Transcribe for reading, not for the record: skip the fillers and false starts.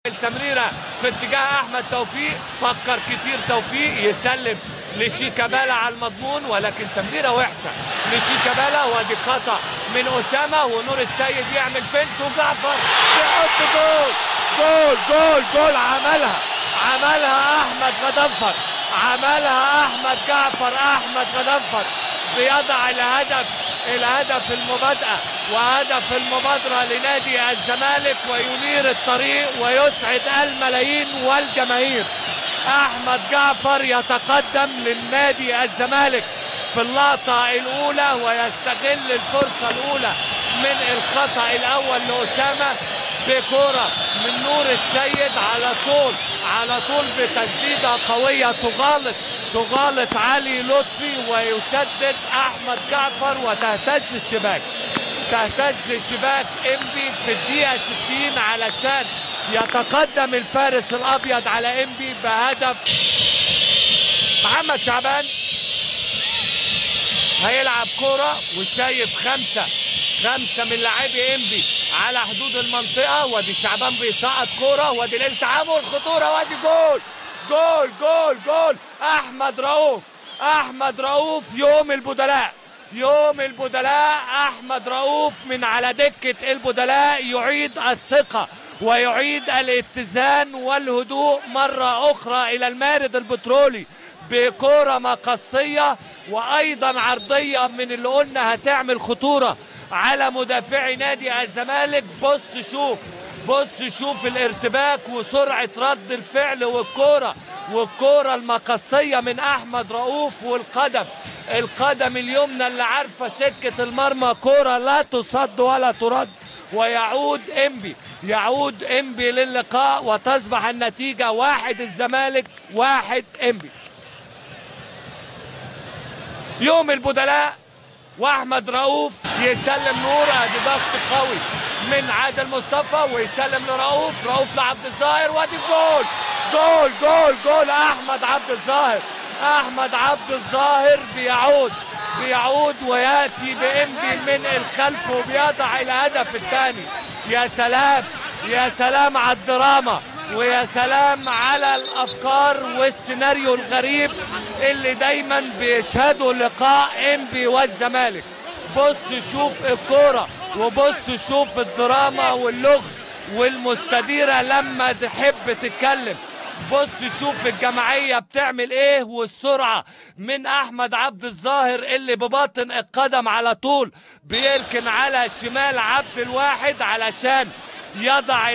التمريرة في اتجاه احمد توفيق، فكر كتير توفيق يسلم لشيكابالا على المضمون، ولكن تمريرة وحشة لشيكابالا، وادي خطأ من أسامة، ونور السيد يعمل فنت وجعفر يحط جول جول جول جول. عملها احمد غضنفر، عملها احمد جعفر. احمد غضنفر بيضع الهدف المبادئة وهدف المبادرة لنادي الزمالك، وينير الطريق ويسعد الملايين والجماهير. احمد جعفر يتقدم للنادي الزمالك في اللقطة الاولى، ويستغل الفرصة الاولى من الخطأ الاول لأسامة بكرة من نور السيد على طول بتسديدة قوية تغالط علي لطفي، ويسدد احمد جعفر، وتهتز شباك انبي في الدقيقة 60 علشان يتقدم الفارس الابيض على انبي بهدف. محمد شعبان هيلعب كرة، وشايف خمسة من لاعبي انبي على حدود المنطقة، وادي شعبان بيسقط كرة، وادي الالتحام خطورة، وادي جول جول جول جول. احمد رؤوف يوم البدلاء احمد رؤوف من على دكة البدلاء يعيد الثقة ويعيد الاتزان والهدوء مرة اخرى الى المارد البترولي بكرة مقصية، وايضا عرضية من اللي قلنا هتعمل خطورة على مدافعي نادي الزمالك. بص شوف الارتباك وسرعة رد الفعل، والكرة المقصية من احمد رؤوف، والقدم اليمنى اللي عارفة سكة المرمى، كرة لا تصد ولا ترد، ويعود انبي للقاء، وتصبح النتيجة 1 الزمالك 1 انبي. يوم البدلاء واحمد رؤوف يسلم نور، ادي ضغط قوي من عادل مصطفى، ويسلم رؤوف لعبد الظاهر، وادي جول جول جول جول. احمد عبد الظاهر بيعود وياتي بانبي من الخلف، وبيضع الهدف الثاني. يا سلام على الدراما، ويا سلام على الافكار والسيناريو الغريب اللي دايما بيشهدوا لقاء انبي والزمالك. بص شوف الكوره، وبص شوف الدراما واللغز والمستديره لما تحب تتكلم. بص شوف الجماعيه بتعمل ايه، والسرعه من احمد عبد الظاهر اللي بباطن القدم على طول بيركن على شمال عبد الواحد علشان يضع